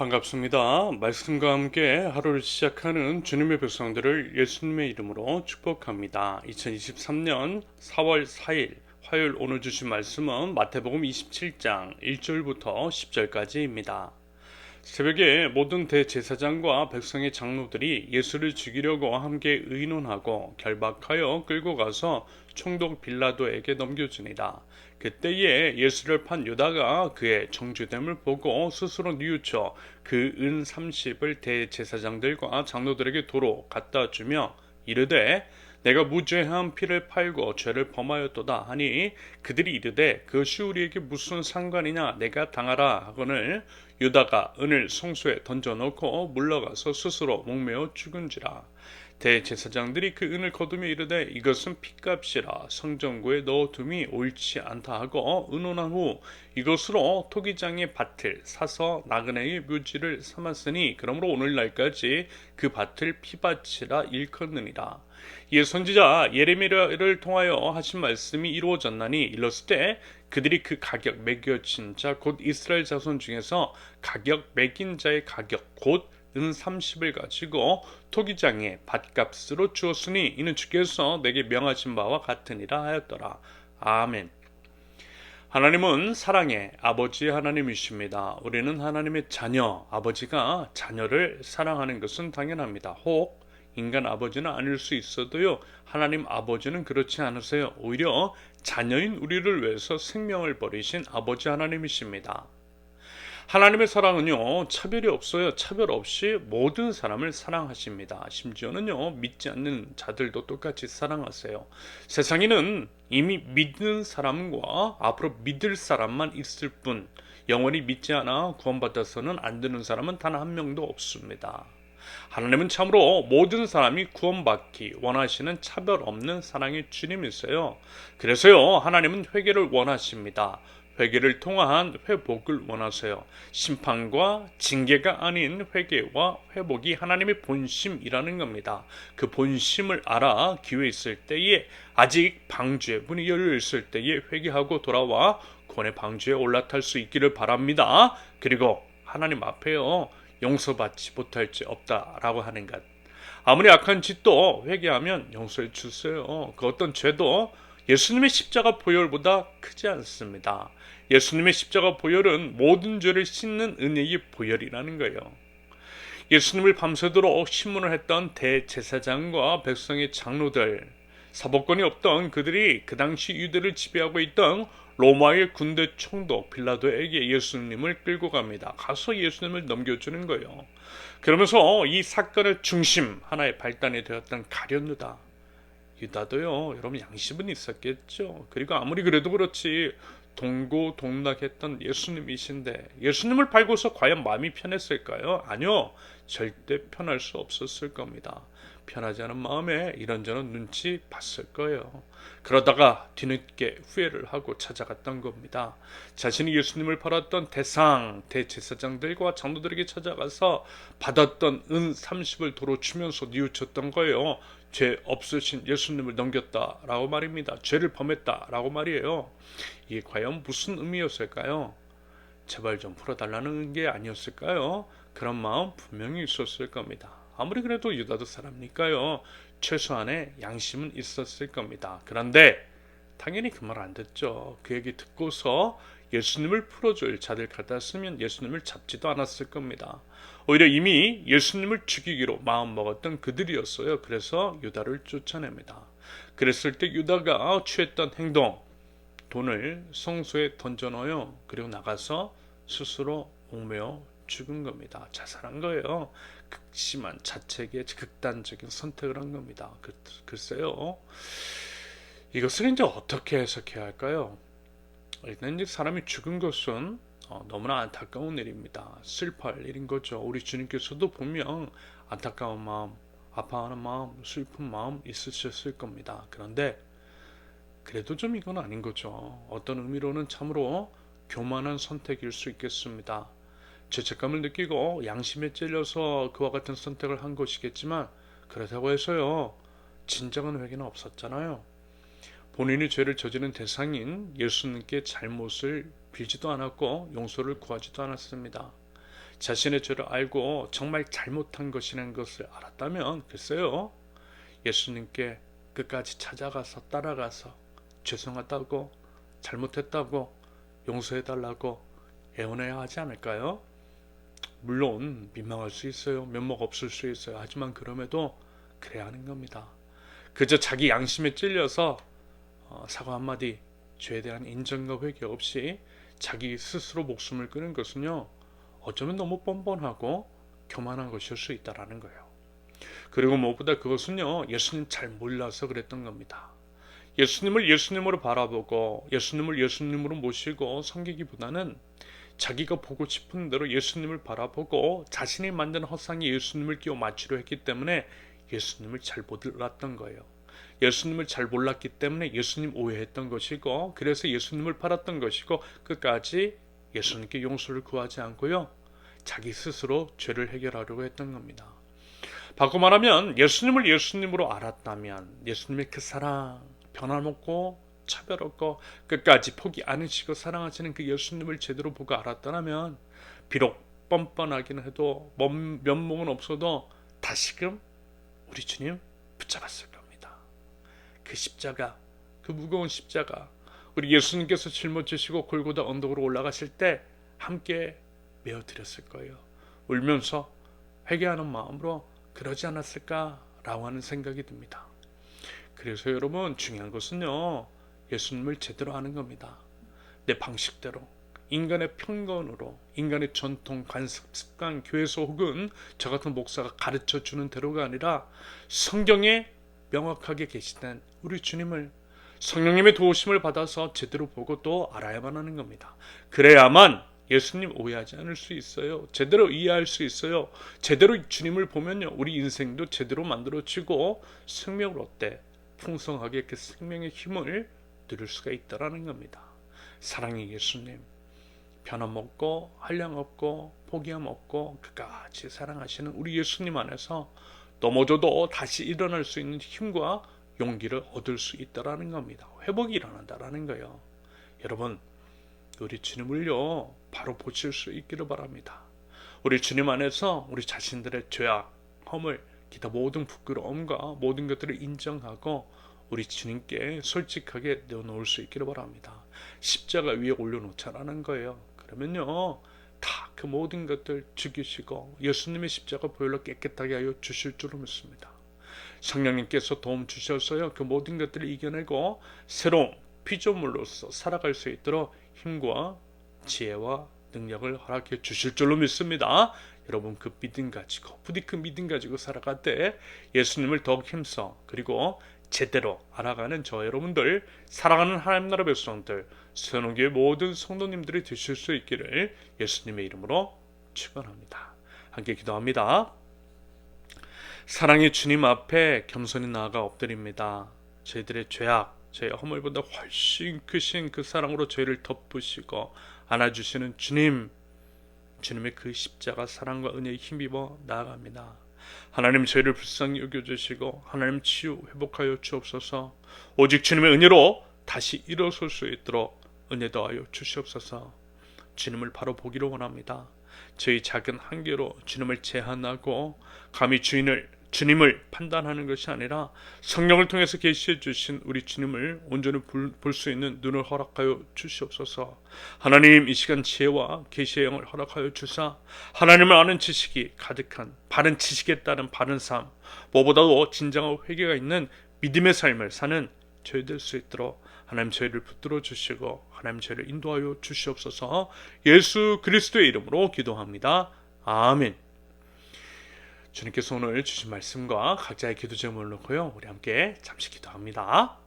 반갑습니다. 말씀과 함께 하루를 시작하는 주님의 백성들을 예수님의 이름으로 축복합니다. 2023년 4월 4일 화요일 오늘 주신 말씀은 마태복음 27장 1절부터 10절까지입니다. 새벽에 모든 대제사장과 백성의 장로들이 예수를 죽이려고 함께 의논하고 결박하여 끌고 가서 총독 빌라도에게 넘겨주니라. 그때에 예수를 판 유다가 그의 정죄됨을 보고 스스로 뉘우쳐 그 은 30을 대제사장들과 장로들에게 도로 갖다 주며 이르되 내가 무죄한 피를 팔고 죄를 범하였도다 하니 그들이 이르되 그것이 우리에게 무슨 상관이냐 내가 당하라 하거늘 유다가 은을 성소에 던져놓고 물러가서 스스로 목매어 죽은지라. 대제사장들이 그 은을 거두며 이르되 이것은 핏값이라 성전구에 넣어둠이 옳지 않다 하고 의논한 후 이것으로 토기장의 밭을 사서 나그네의 묘지를 삼았으니 그러므로 오늘날까지 그 밭을 피밭이라 일컫느니라. 이에 선지자 예레미야를 통하여 하신 말씀이 이루어졌나니 일렀을 때 그들이 그 가격 매겨진 자 곧 이스라엘 자손 중에서 가격 매긴 자의 가격 곧 은 30을 가지고 토기장의 밭값으로 주었으니 이는 주께서 내게 명하신 바와 같으니라 하였더라. 아멘. 하나님은 사랑의 아버지 하나님이십니다. 우리는 하나님의 자녀, 아버지가 자녀를 사랑하는 것은 당연합니다. 혹 인간 아버지는 아닐 수 있어도요, 하나님 아버지는 그렇지 않으세요. 오히려 자녀인 우리를 위해서 생명을 버리신 아버지 하나님이십니다. 하나님의 사랑은요, 차별이 없어요. 차별 없이 모든 사람을 사랑하십니다. 심지어는요, 믿지 않는 자들도 똑같이 사랑하세요. 세상에는 이미 믿는 사람과 앞으로 믿을 사람만 있을 뿐, 영원히 믿지 않아 구원받아서는 안 되는 사람은 단 한 명도 없습니다. 하나님은 참으로 모든 사람이 구원받기 원하시는 차별 없는 사랑의 주님이세요. 그래서요, 하나님은 회개를 원하십니다. 회개를 통한 회복을 원하세요. 심판과 징계가 아닌 회개와 회복이 하나님의 본심이라는 겁니다. 그 본심을 알아 기회 있을 때에 아직 방주의 문이 열려 있을 때에 회개하고 돌아와 구원의 방주에 올라탈 수 있기를 바랍니다. 그리고 하나님 앞에요, 용서받지 못할 죄 없다라고 하는 것. 아무리 악한 짓도 회개하면 용서해 주세요. 그 어떤 죄도 예수님의 십자가 보혈보다 크지 않습니다. 예수님의 십자가 보혈은 모든 죄를 씻는 은혜의 보혈이라는 거예요. 예수님을 밤새도록 신문을 했던 대제사장과 백성의 장로들, 사법권이 없던 그들이 그 당시 유대를 지배하고 있던 로마의 군대 총독 빌라도에게 예수님을 끌고 갑니다. 가서 예수님을 넘겨주는 거예요. 그러면서 이 사건의 중심, 하나의 발단이 되었던 가룟 유다. 유다도요, 여러분 양심은 있었겠죠. 그리고 아무리 그래도 그렇지 동고동락했던 예수님이신데 예수님을 팔고서 과연 마음이 편했을까요? 아니요, 절대 편할 수 없었을 겁니다. 편하지 않은 마음에 이런저런 눈치 봤을 거예요. 그러다가 뒤늦게 후회를 하고 찾아갔던 겁니다. 자신이 예수님을 팔았던 대제사장들과 장로들에게 찾아가서 받았던 은 30을 도로 주면서 뉘우쳤던 거예요. 죄 없으신 예수님을 넘겼다라고 말입니다. 죄를 범했다라고 말이에요. 이게 과연 무슨 의미였을까요? 제발 좀 풀어달라는 게 아니었을까요? 그런 마음 분명히 있었을 겁니다. 아무리 그래도 유다도 사람이니까요, 최소한의 양심은 있었을 겁니다. 그런데 당연히 그 말 안 듣죠. 그 얘기 듣고서 예수님을 풀어줄 자들 같았으면 예수님을 잡지도 않았을 겁니다. 오히려 이미 예수님을 죽이기로 마음먹었던 그들이었어요. 그래서 유다를 쫓아냅니다. 그랬을 때 유다가 취했던 행동, 돈을 성소에 던져넣어요. 그리고 나가서 스스로 목매어 죽은 겁니다. 자살한 거예요. 극심한 자책의 극단적인 선택을 한 겁니다. 글쎄요, 이것을 이제 어떻게 해석해야 할까요? 일단 이제 사람이 죽은 것은 너무나 안타까운 일입니다. 슬퍼할 일인 거죠. 우리 주님께서도 분명 안타까운 마음, 아파하는 마음, 슬픈 마음 있으셨을 겁니다. 그런데 그래도 좀 이건 아닌 거죠. 어떤 의미로는 참으로 교만한 선택일 수 있겠습니다. 죄책감을 느끼고 양심에 찔려서 그와 같은 선택을 한 것이겠지만 그렇다고 해서요, 진정한 회개는 없었잖아요. 본인이 죄를 저지른 대상인 예수님께 잘못을 빌지도 않았고 용서를 구하지도 않았습니다. 자신의 죄를 알고 정말 잘못한 것이라는 것을 알았다면 글쎄요, 예수님께 끝까지 찾아가서 따라가서 죄송하다고, 잘못했다고, 용서해달라고 애원해야 하지 않을까요? 물론 민망할 수 있어요. 면목 없을 수 있어요. 하지만 그럼에도 그래야 하는 겁니다. 그저 자기 양심에 찔려서 사과 한마디, 죄에 대한 인정과 회개 없이 자기 스스로 목숨을 끊은 것은요, 어쩌면 너무 뻔뻔하고 교만한 것일 수 있다라는 거예요. 그리고 무엇보다 그것은요, 예수님 잘 몰라서 그랬던 겁니다. 예수님을 예수님으로 바라보고 예수님을 예수님으로 모시고 섬기기보다는 자기가 보고 싶은 대로 예수님을 바라보고 자신이 만든 허상에 예수님을 끼워 맞추려 했기 때문에 예수님을 잘 몰랐던 거예요. 예수님을 잘 몰랐기 때문에 예수님 오해했던 것이고, 그래서 예수님을 팔았던 것이고, 끝까지 예수님께 용서를 구하지 않고요, 자기 스스로 죄를 해결하려고 했던 겁니다. 바꿔 말하면 예수님을 예수님으로 알았다면, 예수님의 그 사랑, 변함없고 차별 없고 끝까지 포기 않으시고 사랑하시는 그 예수님을 제대로 보고 알았다면, 비록 뻔뻔하긴 해도 면목은 없어도 다시금 우리 주님 붙잡았을 겁니다. 그 십자가, 그 무거운 십자가, 우리 예수님께서 짊어지시고 골고다 언덕으로 올라가실 때 함께 메어드렸을 거예요. 울면서 회개하는 마음으로 그러지 않았을까라고 하는 생각이 듭니다. 그래서 여러분, 중요한 것은요, 예수님을 제대로 아는 겁니다. 내 방식대로, 인간의 편견으로, 인간의 전통, 관습, 습관, 교회에서 혹은 저 같은 목사가 가르쳐주는 대로가 아니라 성경에 명확하게 계시된 우리 주님을, 성령님의 도우심을 받아서 제대로 보고 또 알아야만 하는 겁니다. 그래야만 예수님 오해하지 않을 수 있어요. 제대로 이해할 수 있어요. 제대로 주님을 보면요, 우리 인생도 제대로 만들어지고 생명을 얻되 풍성하게 그 생명의 힘을 누릴 수가 있다라는 겁니다. 사랑의 예수님, 변함없고 한량없고 포기함 없고 끝까지 사랑하시는 우리 예수님 안에서 넘어져도 다시 일어날 수 있는 힘과 용기를 얻을 수 있다라는 겁니다. 회복이 일어난다라는 거예요. 여러분, 우리 주님을요, 바로 보실 수 있기를 바랍니다. 우리 주님 안에서 우리 자신들의 죄악, 허물, 기타 모든 부끄러움과 모든 것들을 인정하고 우리 주님께 솔직하게 내어놓을 수 있기를 바랍니다. 십자가 위에 올려놓자라는 거예요. 그러면요, 다 그 모든 것들 죽이시고 예수님의 십자가 보혈로 깨끗하게 하여 주실 줄로 믿습니다. 성령님께서 도움 주셔서요, 그 모든 것들을 이겨내고 새로운 피조물로서 살아갈 수 있도록 힘과 지혜와 능력을 허락해 주실 줄로 믿습니다. 여러분, 그 믿음 가지고, 부디 그 믿음 가지고 살아갈 때 예수님을 더욱 힘써, 그리고 제대로 알아가는 저 여러분들, 사랑하는 하나님 나라 백성들, 선원교회 모든 성도님들이 되실 수 있기를 예수님의 이름으로 축원합니다. 함께 기도합니다. 사랑의 주님 앞에 겸손히 나아가 엎드립니다. 저희들의 죄악, 저희 허물보다 훨씬 크신 그 사랑으로 저희를 덮으시고 안아주시는 주님, 주님의 그 십자가 사랑과 은혜에 힘입어 나아갑니다. 하나님, 저희를 불쌍히 여겨주시고 하나님 치유 회복하여 주옵소서. 오직 주님의 은혜로 다시 일어설 수 있도록 은혜 더하여 주시옵소서. 주님을 바로 보기를 원합니다. 저희 작은 한계로 주님을 제한하고 감히 주님을 판단하는 것이 아니라 성령을 통해서 계시해 주신 우리 주님을 온전히 볼 수 있는 눈을 허락하여 주시옵소서. 하나님, 이 시간 지혜와 계시의 영을 허락하여 주사 하나님을 아는 지식이 가득한 바른 지식에 따른 바른 삶, 무엇보다도 진정한 회개가 있는 믿음의 삶을 사는 저희 될 수 있도록 하나님 저희를 붙들어 주시고 하나님 저희를 인도하여 주시옵소서. 예수 그리스도의 이름으로 기도합니다. 아멘. 주님께서 오늘 주신 말씀과 각자의 기도 제목을 놓고요, 우리 함께 잠시 기도합니다.